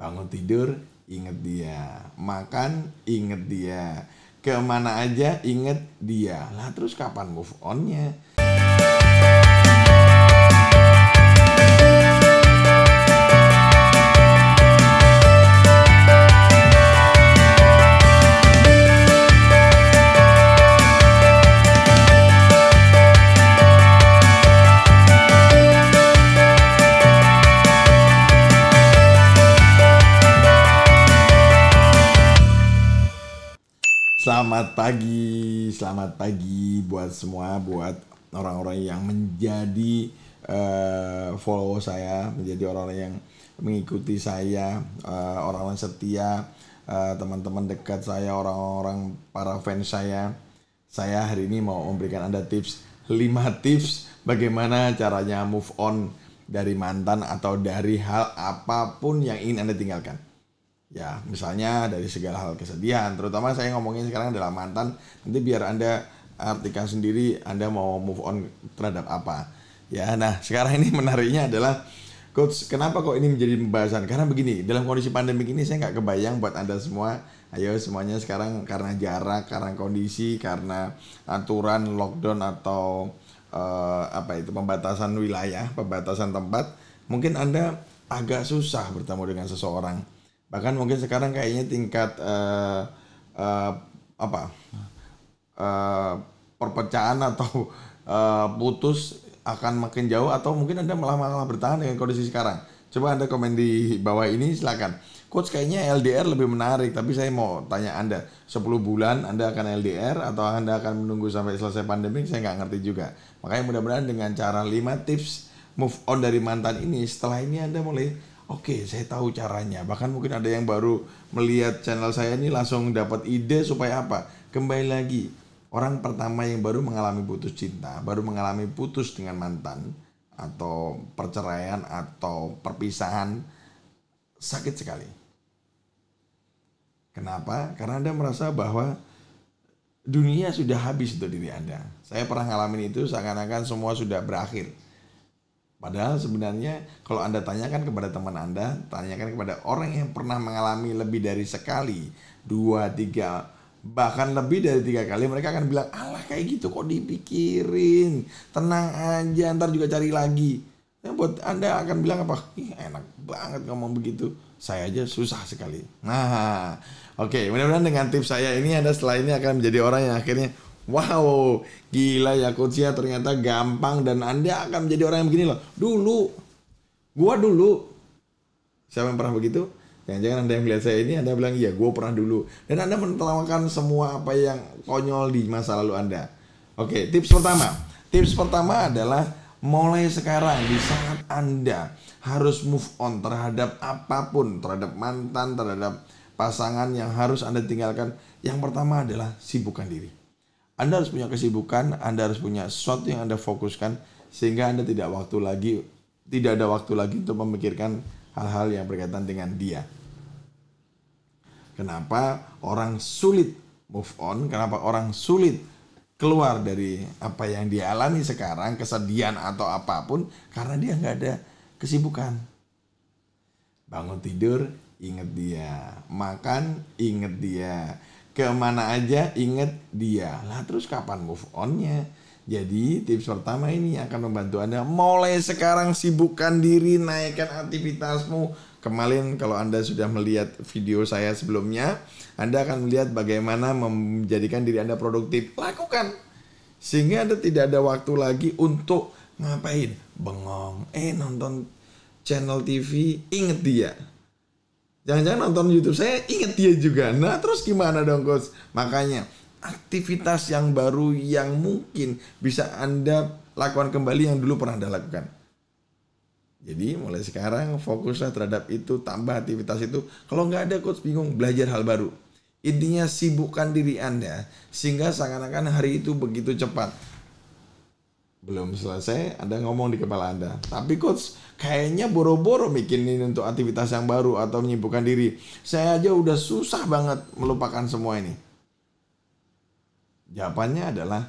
Bangun tidur, inget dia. Makan, inget dia. Kemana aja, inget dia. Lah terus kapan move on-nya? Selamat pagi buat semua, buat orang-orang yang menjadi follow saya, menjadi orang-orang yang mengikuti saya, orang-orang setia, teman-teman dekat saya, orang-orang para fans saya. Saya hari ini mau memberikan Anda tips, 5 tips bagaimana caranya move on dari mantan atau dari hal apapun yang ingin Anda tinggalkan. Ya, misalnya dari segala hal kesedihan, terutama saya ngomongin sekarang adalah mantan. Nanti biar Anda artikan sendiri Anda mau move on terhadap apa. Ya, nah sekarang ini menariknya adalah, Coach, kenapa kok ini menjadi pembahasan? Karena begini, dalam kondisi pandemi ini saya nggak kebayang buat Anda semua. Ayo semuanya sekarang karena jarak, karena kondisi, karena aturan lockdown atau pembatasan wilayah, pembatasan tempat, mungkin Anda agak susah bertemu dengan seseorang. Bahkan mungkin sekarang kayaknya tingkat perpecahan atau putus akan makin jauh, atau mungkin Anda malah bertahan dengan kondisi sekarang. Coba Anda komen di bawah ini, silakan. Coach, kayaknya LDR lebih menarik, tapi saya mau tanya Anda, 10 bulan Anda akan LDR atau Anda akan menunggu sampai selesai pandemi? Saya nggak ngerti juga. Makanya mudah-mudahan dengan cara 5 tips move on dari mantan ini, setelah ini Anda mulai oke, saya tahu caranya. Bahkan mungkin ada yang baru melihat channel saya ini langsung dapat ide supaya apa? Kembali lagi, orang pertama yang baru mengalami putus cinta, baru mengalami putus dengan mantan, atau perceraian, atau perpisahan, sakit sekali. Kenapa? Karena Anda merasa bahwa dunia sudah habis untuk diri Anda. Saya pernah ngalamin itu, seakan-akan semua sudah berakhir. Padahal sebenarnya kalau Anda tanyakan kepada teman Anda, tanyakan kepada orang yang pernah mengalami lebih dari sekali, 2, 3, bahkan lebih dari 3 kali, mereka akan bilang, alah kayak gitu kok dipikirin, tenang aja, ntar juga cari lagi. Nah, buat Anda akan bilang apa? Ih, enak banget ngomong begitu, saya aja susah sekali. Nah, oke, mudah-mudahan dengan tips saya ini Anda setelah ini akan menjadi orang yang akhirnya, wow, gila ya Coach ya, ternyata gampang, dan Anda akan menjadi orang yang begini loh. Gua dulu. Siapa yang pernah begitu? Jangan-jangan Anda yang melihat saya ini, Anda bilang, iya gua pernah dulu. Dan Anda menertawakan semua apa yang konyol di masa lalu Anda. Oke, tips pertama. Tips pertama adalah mulai sekarang, di saat Anda harus move on terhadap apapun, terhadap mantan, terhadap pasangan yang harus Anda tinggalkan. Yang pertama adalah sibukkan diri. Anda harus punya kesibukan, Anda harus punya sesuatu yang Anda fokuskan, sehingga Anda tidak ada waktu lagi untuk memikirkan hal-hal yang berkaitan dengan dia. Kenapa orang sulit move on? Kenapa orang sulit keluar dari apa yang dia alami sekarang, kesedihan atau apapun? Karena dia nggak ada kesibukan. Bangun tidur, inget dia. Makan, inget dia. Kemana aja inget dia. Lah terus kapan move on-nya? Jadi tips pertama ini akan membantu Anda mulai sekarang, sibukkan diri, naikkan aktivitasmu. Kemarin kalau Anda sudah melihat video saya sebelumnya, Anda akan melihat bagaimana menjadikan diri Anda produktif. Lakukan, sehingga Anda tidak ada waktu lagi untuk ngapain? Bengong, nonton channel TV, inget dia. Jangan-jangan nonton YouTube saya, inget dia juga. Nah terus gimana dong Coach? Makanya aktivitas yang baru yang mungkin bisa Anda lakukan kembali yang dulu pernah Anda lakukan. Jadi mulai sekarang fokuslah terhadap itu, tambah aktivitas itu. Kalau nggak ada Coach bingung, belajar hal baru. Intinya sibukkan diri Anda, sehingga seakan-akan hari itu begitu cepat. Belum selesai, Anda ngomong di kepala Anda, tapi Coach kayaknya boro-boro bikinin untuk aktivitas yang baru atau menyibukkan diri. Saya aja udah susah banget melupakan semua ini. Jawabannya adalah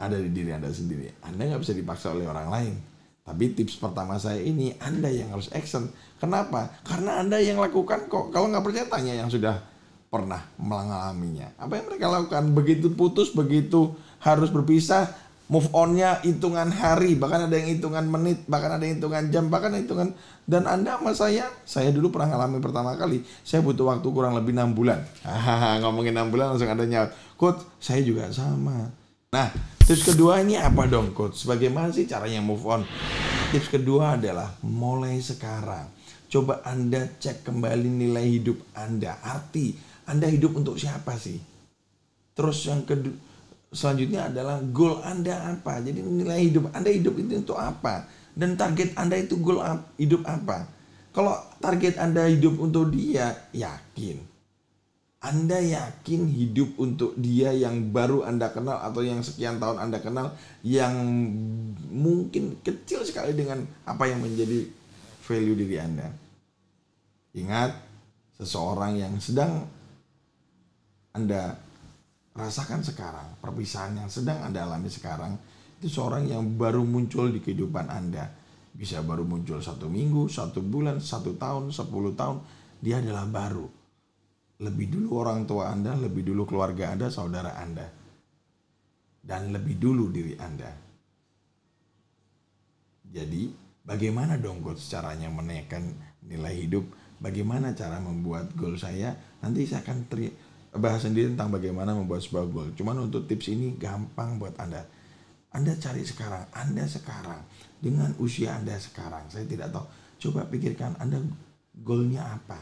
ada di diri Anda sendiri. Anda nggak bisa dipaksa oleh orang lain. Tapi tips pertama saya ini, Anda yang harus action. Kenapa? Karena Anda yang lakukan kok. Kalau nggak percaya, tanya yang sudah pernah mengalaminya. Apa yang mereka lakukan? Begitu putus, begitu harus berpisah, move on-nya hitungan hari, bahkan ada yang hitungan menit, bahkan ada yang hitungan jam, bahkan hitungan. Dan Anda sama saya dulu pernah ngalami pertama kali, saya butuh waktu kurang lebih 6 bulan. Ngomongin 6 bulan langsung ada nyaut, Coach, saya juga sama. Nah, tips kedua ini apa dong, Coach? Bagaimana sih caranya move on? Tips kedua adalah mulai sekarang. Coba Anda cek kembali nilai hidup Anda. Arti Anda hidup untuk siapa sih? Terus yang kedua, selanjutnya adalah goal Anda apa? Jadi nilai hidup Anda hidup itu untuk apa? Dan target Anda itu goal hidup apa? Kalau target Anda hidup untuk dia, yakin. Anda yakin hidup untuk dia yang baru Anda kenal atau yang sekian tahun Anda kenal, yang mungkin kecil sekali dengan apa yang menjadi value diri Anda. Ingat, seseorang yang sedang Anda rasakan sekarang, perpisahan yang sedang Anda alami sekarang, itu seorang yang baru muncul di kehidupan Anda. Bisa baru muncul 1 minggu, 1 bulan, 1 tahun, 10 tahun. Dia adalah baru. Lebih dulu orang tua Anda, lebih dulu keluarga Anda, saudara Anda. Dan lebih dulu diri Anda. Jadi, bagaimana dong Coach caranya menaikkan nilai hidup? Bagaimana cara membuat goal saya? Nanti saya akan bahas sendiri tentang bagaimana membuat sebuah goal. Cuman untuk tips ini gampang buat Anda. Anda cari sekarang, Anda sekarang. Dengan usia Anda sekarang. Saya tidak tahu. Coba pikirkan Anda goalnya apa?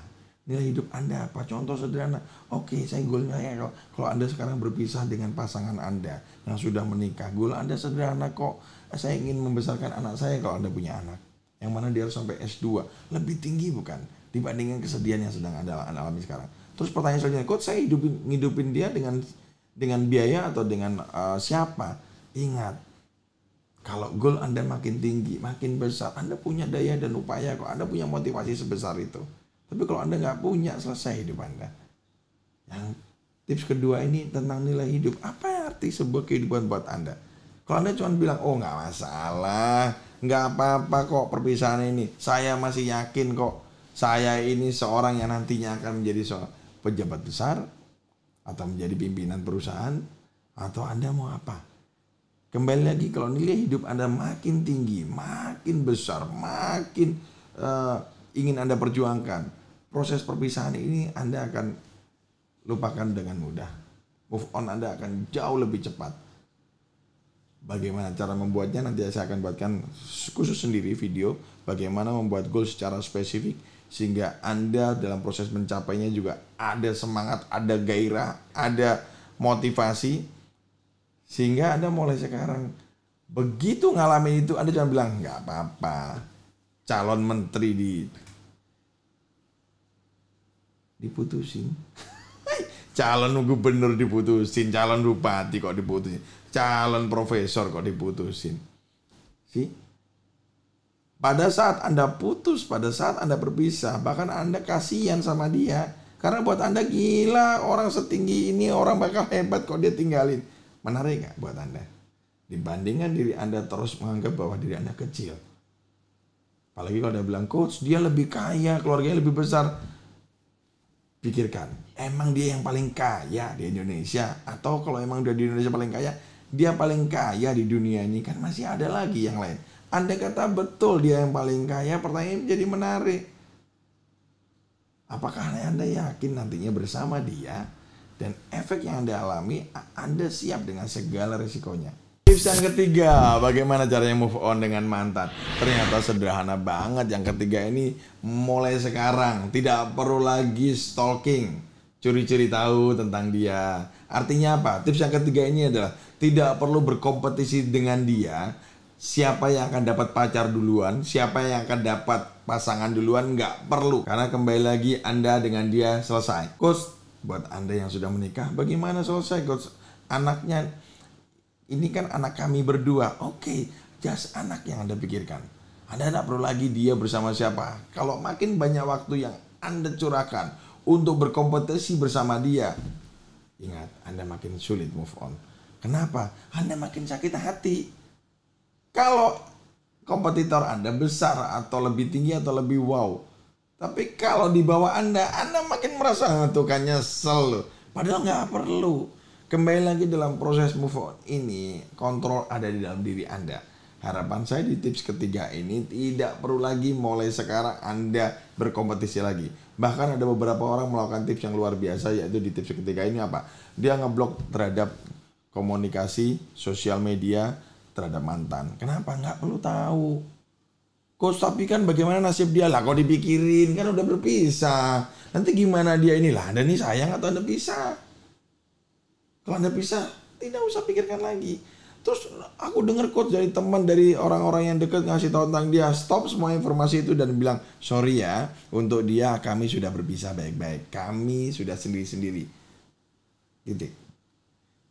Nilai hidup Anda apa? Contoh sederhana. Oke, saya goalnya ya, kalau Anda sekarang berpisah dengan pasangan Anda yang sudah menikah, goal Anda sederhana kok. Saya ingin membesarkan anak saya kalau Anda punya anak. Yang mana dia harus sampai S2. Lebih tinggi bukan? Dibandingkan kesedihan yang sedang Anda alami sekarang. Terus pertanyaan selanjutnya, Coach, saya ngidupin dia dengan biaya atau dengan siapa? Ingat, kalau goal Anda makin tinggi, makin besar, Anda punya daya dan upaya kok. Anda punya motivasi sebesar itu. Tapi kalau Anda nggak punya, selesai hidup Anda. Yang tips kedua ini tentang nilai hidup. Apa arti sebuah kehidupan buat Anda? Kalau Anda cuma bilang, oh nggak masalah, nggak apa-apa kok perpisahan ini. Saya masih yakin kok, saya ini seorang yang nantinya akan menjadi pejabat besar, atau menjadi pimpinan perusahaan, atau Anda mau apa? Kembali lagi, kalau nilai hidup Anda makin tinggi, makin besar, makin ingin Anda perjuangkan, proses perpisahan ini Anda akan lupakan dengan mudah. Move on Anda akan jauh lebih cepat. Bagaimana cara membuatnya, nanti saya akan buatkan khusus sendiri video bagaimana membuat goal secara spesifik, sehingga Anda dalam proses mencapainya juga ada semangat, ada gairah, ada motivasi, sehingga Anda mulai sekarang begitu ngalamin itu Anda jangan bilang nggak apa-apa, calon menteri diputusin, calon gubernur diputusin, calon bupati kok diputusin, calon profesor kok diputusin. Sih? Pada saat Anda putus, pada saat Anda berpisah, bahkan Anda kasihan sama dia. Karena buat Anda gila, orang setinggi ini, orang bakal hebat kok dia tinggalin. Menarik gak buat Anda? Dibandingkan diri Anda terus menganggap bahwa diri Anda kecil. Apalagi kalau Anda bilang, Coach, dia lebih kaya, keluarganya lebih besar. Pikirkan, emang dia yang paling kaya di Indonesia? Atau kalau emang udah di Indonesia paling kaya, dia paling kaya di dunia ini? Kan masih ada lagi yang lain. Andai kata betul dia yang paling kaya, pertanyaan jadi menarik. Apakah Anda yakin nantinya bersama dia dan efek yang Anda alami, Anda siap dengan segala risikonya? Tips yang ketiga, bagaimana caranya move on dengan mantan? Ternyata sederhana banget. Yang ketiga ini, mulai sekarang tidak perlu lagi stalking, curi-curi tahu tentang dia. Artinya apa? Tips yang ketiga ini adalah tidak perlu berkompetisi dengan dia. Siapa yang akan dapat pacar duluan, siapa yang akan dapat pasangan duluan, nggak perlu. Karena kembali lagi Anda dengan dia selesai. Coach, buat Anda yang sudah menikah, bagaimana selesai, Coach? Anaknya, ini kan anak kami berdua. Oke, just anak yang Anda pikirkan. Anda tidak perlu lagi dia bersama siapa. Kalau makin banyak waktu yang Anda curahkan untuk berkompetisi bersama dia, ingat, Anda makin sulit move on. Kenapa? Anda makin sakit hati. Kalau kompetitor Anda besar atau lebih tinggi atau lebih wow. Tapi kalau di bawah Anda makin merasa tuh kan nyesel loh. Padahal nggak perlu. Kembali lagi dalam proses move on ini, kontrol ada di dalam diri Anda. Harapan saya di tips ketiga ini tidak perlu lagi mulai sekarang Anda berkompetisi lagi. Bahkan ada beberapa orang melakukan tips yang luar biasa, yaitu di tips ketiga ini apa? Dia ngeblok terhadap komunikasi sosial media terhadap mantan. Kenapa? Nggak perlu tahu. Coach, tapi kan bagaimana nasib dia lah? Kau dipikirin kan udah berpisah. Nanti gimana dia inilah? Anda nih sayang atau Anda pisah? Kalau Anda pisah, tidak usah pikirkan lagi. Terus aku dengar quote dari teman, dari orang-orang yang dekat ngasih tahu tentang dia, stop semua informasi itu dan bilang, sorry ya, untuk dia kami sudah berpisah baik-baik, kami sudah sendiri-sendiri. Gitu.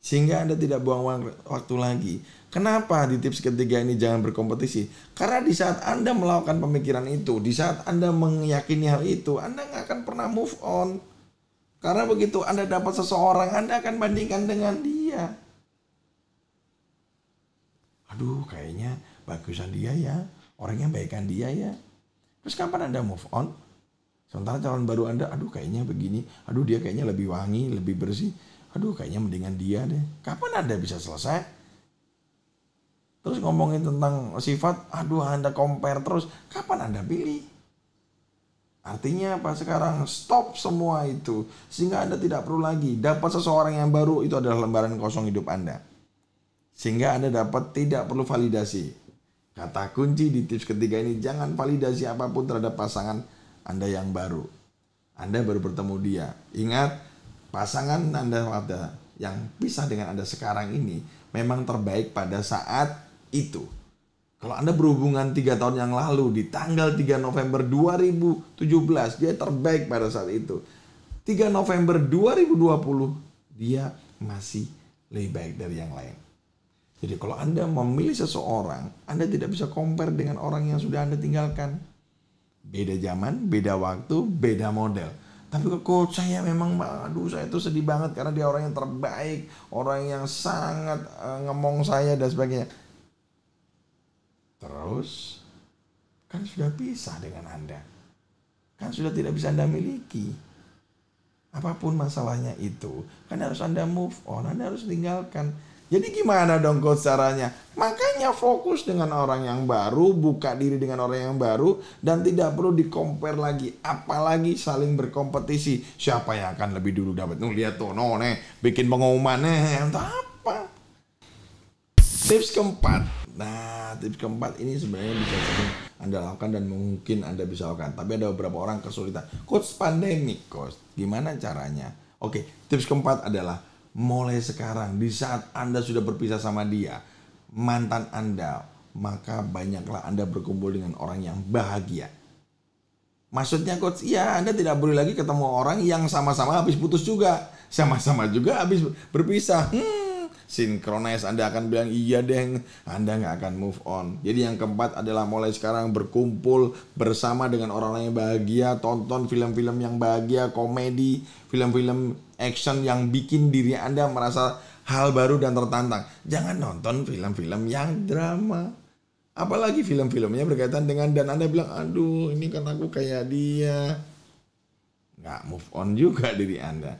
Sehingga Anda tidak buang waktu lagi. Kenapa di tips ketiga ini jangan berkompetisi? Karena di saat Anda melakukan pemikiran itu, di saat Anda meyakini hal itu, Anda nggak akan pernah move on. Karena begitu Anda dapat seseorang, Anda akan bandingkan dengan dia. Aduh, kayaknya bagusan dia ya, orangnya baikan dia ya. Terus kapan Anda move on? Sementara calon baru Anda, aduh kayaknya begini, aduh dia kayaknya lebih wangi, lebih bersih, aduh kayaknya mendingan dia deh. Kapan Anda bisa selesai? Terus ngomongin tentang sifat, aduh Anda compare terus, kapan Anda pilih? Artinya apa sekarang? Stop semua itu. Sehingga Anda tidak perlu lagi. Dapat seseorang yang baru, itu adalah lembaran kosong hidup Anda. Sehingga Anda dapat tidak perlu validasi. Kata kunci di tips ketiga ini, jangan validasi apapun terhadap pasangan Anda yang baru. Anda baru bertemu dia. Ingat, pasangan Anda yang pisah dengan Anda sekarang ini memang terbaik pada saat itu. Kalau Anda berhubungan 3 tahun yang lalu di tanggal 3 November 2017, dia terbaik pada saat itu. 3 November 2020, dia masih lebih baik dari yang lain. Jadi kalau Anda memilih seseorang, Anda tidak bisa compare dengan orang yang sudah Anda tinggalkan. Beda zaman, beda waktu, beda model. Tapi kok saya memang, aduh saya itu sedih banget karena dia orang yang terbaik, orang yang sangat ngemong saya dan sebagainya. Terus, kan sudah pisah dengan Anda. Kan sudah tidak bisa Anda miliki. Apapun masalahnya itu, kan harus Anda move on, Anda harus tinggalkan. Jadi gimana dong coach caranya? Makanya fokus dengan orang yang baru, buka diri dengan orang yang baru, dan tidak perlu di-compare lagi. Apalagi saling berkompetisi. Siapa yang akan lebih dulu dapat? Lihat tuh, bikin pengumuman, entah apa. Tips keempat. Nah, tips keempat ini sebenarnya bisa sering Anda lakukan dan mungkin Anda bisa lakukan. Tapi ada beberapa orang kesulitan. Coach, pandemik, coach. Gimana caranya? Oke, tips keempat adalah mulai sekarang. Di saat Anda sudah berpisah sama dia, mantan Anda, maka banyaklah Anda berkumpul dengan orang yang bahagia. Maksudnya coach, ya Anda tidak boleh lagi ketemu orang yang sama-sama habis putus juga. Sama-sama juga habis berpisah. Sinkronis, Anda akan bilang iya deh, Anda nggak akan move on. Jadi yang keempat adalah mulai sekarang berkumpul bersama dengan orang-orang yang bahagia, tonton film-film yang bahagia, komedi, film-film action yang bikin diri Anda merasa hal baru dan tertantang. Jangan nonton film-film yang drama. Apalagi film-filmnya berkaitan dengan dan Anda bilang, aduh ini kan aku kayak dia. Nggak move on juga diri Anda.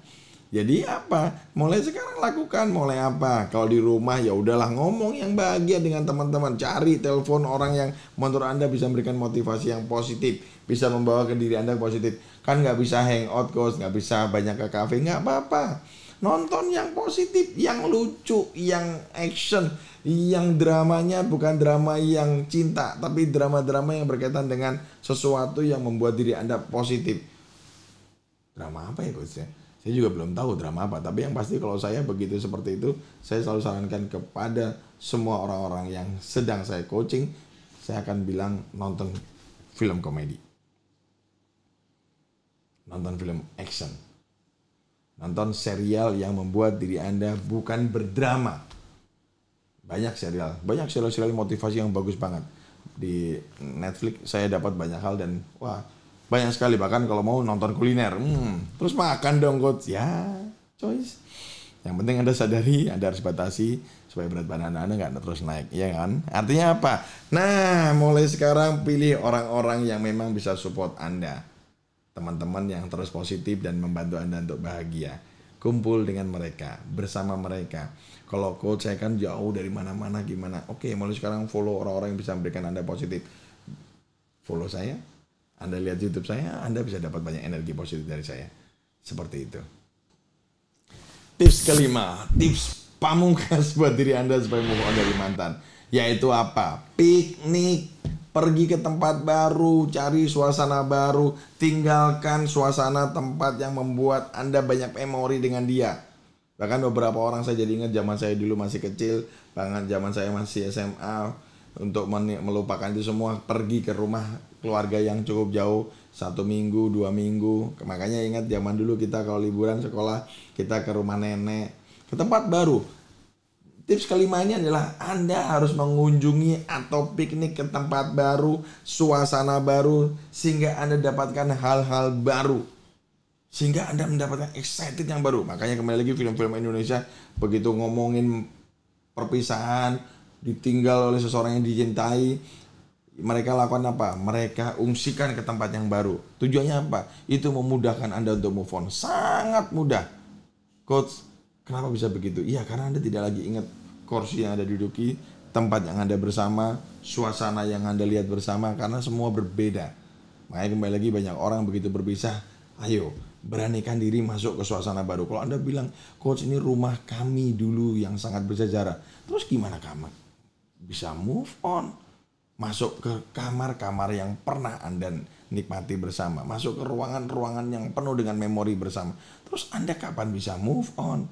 Jadi apa? Mulai sekarang lakukan. Mulai apa? Kalau di rumah ya udahlah ngomong yang bahagia dengan teman-teman. Cari telepon orang yang menurut Anda bisa memberikan motivasi yang positif, bisa membawa ke diri Anda positif. Kan nggak bisa hangout coach, nggak bisa banyak ke kafe, nggak apa-apa. Nonton yang positif, yang lucu, yang action, yang dramanya bukan drama yang cinta, tapi drama-drama yang berkaitan dengan sesuatu yang membuat diri Anda positif. Drama apa ya coach ya? Saya juga belum tahu drama apa, tapi yang pasti kalau saya begitu seperti itu, saya selalu sarankan kepada semua orang-orang yang sedang saya coaching, saya akan bilang nonton film komedi, nonton film action, nonton serial yang membuat diri Anda bukan berdrama. Banyak serial motivasi yang bagus banget di Netflix. Saya dapat banyak hal dan wah, banyak sekali. Bahkan kalau mau nonton kuliner, terus makan dong coach, ya choice. Yang penting Anda sadari, Anda harus batasi supaya berat badan Anda nggak terus naik, ya kan? Artinya apa? Nah, mulai sekarang pilih orang-orang yang memang bisa support Anda. Teman-teman yang terus positif dan membantu Anda untuk bahagia. Kumpul dengan mereka, bersama mereka. Kalau coach saya kan jauh dari mana-mana gimana. Oke, mulai sekarang follow orang-orang yang bisa memberikan Anda positif. Follow saya, Anda lihat YouTube saya, Anda bisa dapat banyak energi positif dari saya. Seperti itu. Tips kelima, tips pamungkas buat diri Anda supaya move on dari mantan. Yaitu apa? Piknik, pergi ke tempat baru, cari suasana baru, tinggalkan suasana tempat yang membuat Anda banyak memori dengan dia. Bahkan beberapa orang saya jadi ingat zaman saya dulu masih kecil, bahkan zaman saya masih SMA, untuk melupakan itu semua, pergi ke rumah keluarga yang cukup jauh, 1 minggu, 2 minggu. Makanya ingat zaman dulu kita kalau liburan sekolah, kita ke rumah nenek, ke tempat baru. Tips kelima ini adalah Anda harus mengunjungi atau piknik ke tempat baru, suasana baru, sehingga Anda dapatkan hal-hal baru, sehingga Anda mendapatkan excited yang baru. Makanya kembali lagi film-film Indonesia begitu ngomongin perpisahan, ditinggal oleh seseorang yang dicintai, mereka lakukan apa? Mereka ungsikan ke tempat yang baru. Tujuannya apa? Itu memudahkan Anda untuk move on. Sangat mudah. Coach, kenapa bisa begitu? Iya, karena Anda tidak lagi ingat kursi yang Anda duduki, tempat yang Anda bersama, suasana yang Anda lihat bersama, karena semua berbeda. Makanya kembali lagi banyak orang begitu berpisah, ayo beranikan diri masuk ke suasana baru. Kalau Anda bilang, coach ini rumah kami dulu yang sangat bersejarah, terus gimana kamu bisa move on? Masuk ke kamar-kamar yang pernah Anda nikmati bersama, masuk ke ruangan-ruangan yang penuh dengan memori bersama. Terus Anda kapan bisa move on?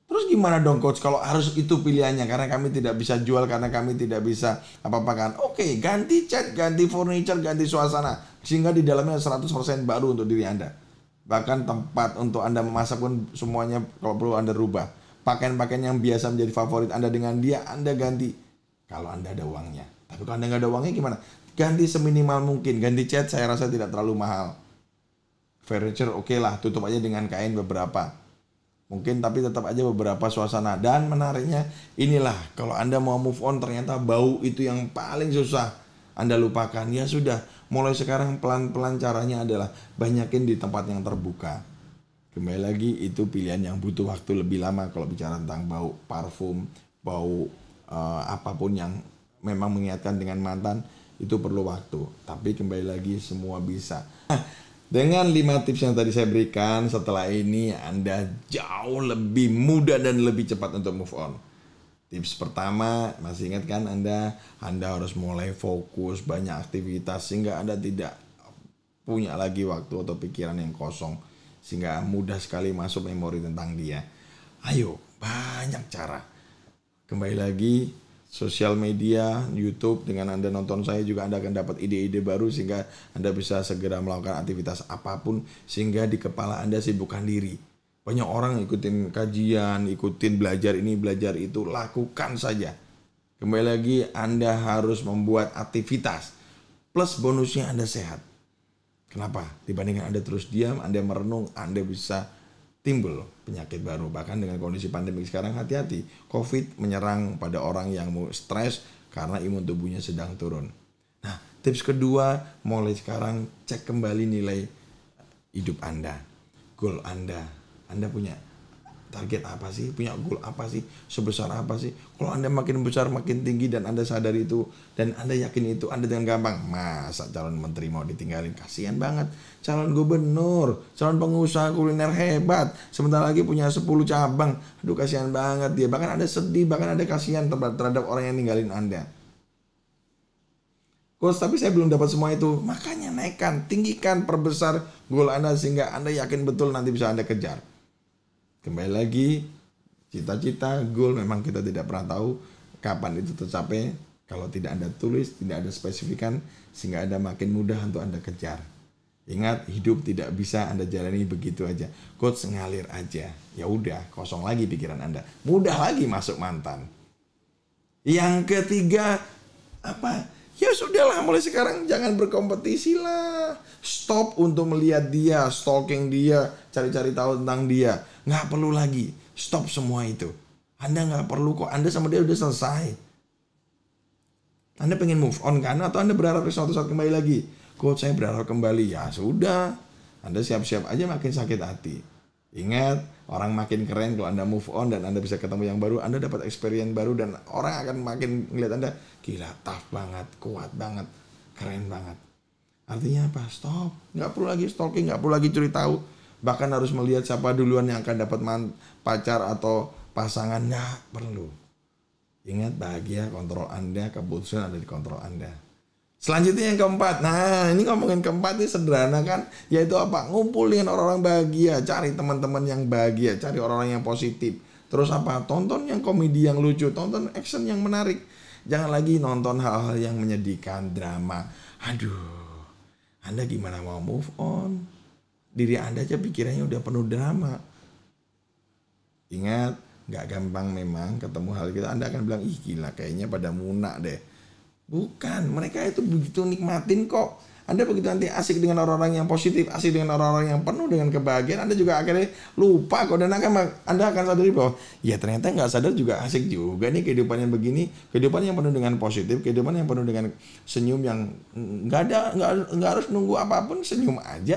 Terus gimana dong coach kalau harus itu pilihannya, karena kami tidak bisa jual, karena kami tidak bisa apa-apakan. Oke, ganti cat, ganti furniture, ganti suasana, sehingga di dalamnya 100% baru untuk diri Anda. Bahkan tempat untuk Anda memasak pun semuanya kalau perlu Anda rubah. Pakaian-pakaian yang biasa menjadi favorit Anda dengan dia, Anda ganti kalau Anda ada uangnya. Tapi kalau Anda nggak ada uangnya gimana? Ganti seminimal mungkin. Ganti cat saya rasa tidak terlalu mahal. Furniture oke lah, tutup aja dengan kain beberapa. Mungkin tapi tetap aja beberapa suasana. Dan menariknya inilah, kalau Anda mau move on ternyata bau itu yang paling susah Anda lupakan. Ya sudah, mulai sekarang pelan-pelan caranya adalah banyakin di tempat yang terbuka. Kembali lagi itu pilihan yang butuh waktu lebih lama kalau bicara tentang bau parfum, bau apapun yang memang mengingatkan dengan mantan, itu perlu waktu. Tapi kembali lagi semua bisa. Dengan 5 tips yang tadi saya berikan, setelah ini Anda jauh lebih mudah dan lebih cepat untuk move on. Tips pertama, masih ingat kan Anda harus mulai fokus, banyak aktivitas, sehingga Anda tidak punya lagi waktu atau pikiran yang kosong, sehingga mudah sekali masuk memori tentang dia. Ayo, banyak cara. Kembali lagi, sosial media, YouTube, dengan Anda nonton saya juga Anda akan dapat ide-ide baru, sehingga Anda bisa segera melakukan aktivitas apapun, sehingga di kepala Anda sibukkan diri. Banyak orang ikutin kajian, ikutin belajar ini, belajar itu, lakukan saja. Kembali lagi, Anda harus membuat aktivitas. Plus bonusnya Anda sehat. Kenapa? Dibandingkan Anda terus diam, Anda merenung, Anda bisa timbul penyakit baru. Bahkan dengan kondisi pandemi sekarang, hati-hati. COVID menyerang pada orang yang mau stres karena imun tubuhnya sedang turun. Nah, tips kedua, mulai sekarang cek kembali nilai hidup Anda, goal Anda. Anda punya target apa sih? Punya goal apa sih? Sebesar apa sih? Kalau Anda makin besar, makin tinggi, dan Anda sadar itu, dan Anda yakin itu, Anda dengan gampang, masa calon menteri mau ditinggalin? Kasihan banget. Calon gubernur, calon pengusaha kuliner hebat, sebentar lagi punya 10 cabang. Aduh, kasihan banget dia. Bahkan Anda sedih, bahkan Anda kasihan terhadap orang yang ninggalin Anda. Coach, tapi saya belum dapat semua itu. Makanya naikkan, tinggikan, perbesar goal Anda, sehingga Anda yakin betul nanti bisa Anda kejar. Kembali lagi, cita-cita, goal memang kita tidak pernah tahu kapan itu tercapai kalau tidak Anda tulis, tidak ada spesifikan, sehingga Anda makin mudah untuk Anda kejar. Ingat, hidup tidak bisa Anda jalani begitu aja. Coach, ngalir aja. Ya udah, kosong lagi pikiran Anda. Mudah lagi masuk mantan. Yang ketiga, apa? Ya sudahlah, mulai sekarang jangan berkompetisi lah. Stop untuk melihat dia, stalking dia, cari-cari tahu tentang dia. Nggak perlu lagi. Stop semua itu. Anda nggak perlu kok, Anda sama dia udah selesai. Anda pengen move on kan? Atau Anda berharap suatu saat kembali lagi? Coach, saya berharap kembali. Ya sudah, Anda siap-siap aja makin sakit hati. Ingat, orang makin keren kalau Anda move on dan Anda bisa ketemu yang baru. Anda dapat experience baru dan orang akan makin ngeliat Anda, gila, tough banget, kuat banget, keren banget. Artinya apa? Stop. Nggak perlu lagi stalking, nggak perlu lagi curi tahu. Bahkan harus melihat siapa duluan yang akan dapat pacar atau pasangan. Nggak perlu. Ingat, bahagia kontrol Anda, keputusan ada di kontrol Anda. Selanjutnya yang keempat. Nah, ini ngomongin keempat ini sederhana kan? Yaitu apa? Ngumpul dengan orang-orang bahagia. Cari teman-teman yang bahagia. Cari orang-orang yang positif. Terus apa? Tonton yang komedi yang lucu. Tonton action yang menarik. Jangan lagi nonton hal-hal yang menyedihkan, drama. Aduh, Anda gimana mau move on? Diri Anda aja pikirannya udah penuh drama. Ingat, gak gampang memang ketemu hal gitu. Anda akan bilang, ih gila kayaknya pada munak deh. Bukan, mereka itu begitu nikmatin kok. Anda begitu nanti asik dengan orang-orang yang positif, asik dengan orang-orang yang penuh dengan kebahagiaan, Anda juga akhirnya lupa kok. Dan Anda akan sadari bahwa ya ternyata nggak sadar juga asik juga nih kehidupan yang begini. Kehidupan yang penuh dengan positif, kehidupan yang penuh dengan senyum yang nggak harus nunggu apapun, senyum aja.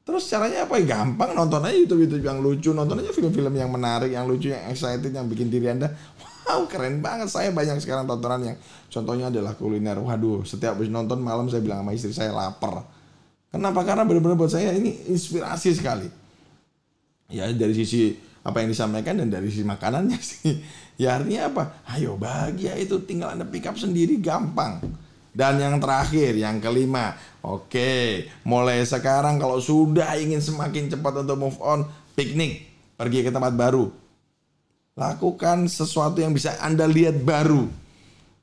Terus caranya apa? Gampang, nonton aja YouTube yang lucu, nonton aja film-film yang menarik, yang lucu, yang excited, yang bikin diri Anda wow, keren banget. Saya banyak sekarang tontonan yang contohnya adalah kuliner. Waduh, setiap habis nonton malam saya bilang sama istri saya lapar. Kenapa? Karena benar-benar buat saya ini inspirasi sekali. Ya dari sisi apa yang disampaikan dan dari sisi makanannya sih. Ya artinya apa? Ayo bahagia itu tinggal Anda pick up sendiri, gampang. Dan yang terakhir, yang kelima. Oke, mulai sekarang kalau sudah ingin semakin cepat untuk move on, piknik, pergi ke tempat baru. Lakukan sesuatu yang bisa Anda lihat baru.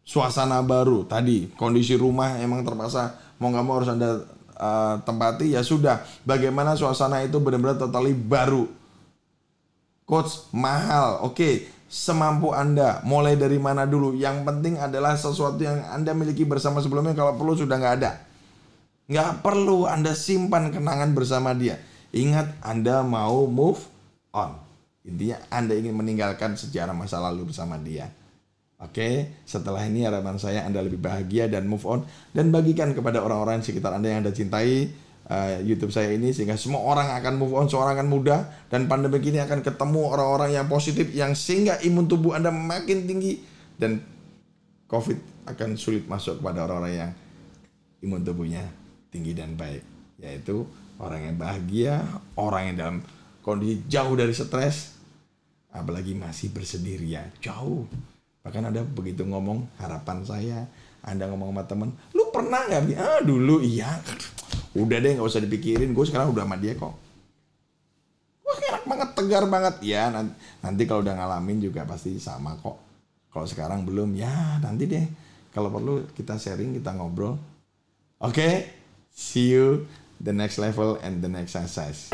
Suasana baru. Tadi kondisi rumah emang terpaksa mau nggak mau harus Anda tempati. Ya sudah. Bagaimana suasana itu benar-benar totally baru. Coach, mahal. Oke, semampu Anda. Mulai dari mana dulu. Yang penting adalah sesuatu yang Anda miliki bersama sebelumnya. Kalau perlu sudah nggak ada. Nggak perlu Anda simpan kenangan bersama dia. Ingat, Anda mau move on. Intinya Anda ingin meninggalkan sejarah masa lalu bersama dia. Oke, setelah ini harapan saya Anda lebih bahagia dan move on. Dan bagikan kepada orang-orang sekitar Anda yang Anda cintai YouTube saya ini. Sehingga semua orang akan move on, semua orang akan mudah. Dan pandemi ini akan ketemu orang-orang yang positif. Yang sehingga imun tubuh Anda makin tinggi. Dan COVID akan sulit masuk kepada orang-orang yang imun tubuhnya tinggi dan baik. Yaitu orang yang bahagia, orang yang dalam kondisi jauh dari stres. Apalagi masih bersendirian, jauh. Bahkan Anda begitu ngomong, harapan saya, Anda ngomong sama temen, lu pernah gak? Dulu iya. Udah deh gak usah dipikirin, gue sekarang udah sama dia kok. Wah enak banget, tegar banget. Ya nanti kalau udah ngalamin juga pasti sama kok. Kalau sekarang belum, ya nanti deh. Kalau perlu kita sharing, kita ngobrol. Oke, see you the next level and the next exercise.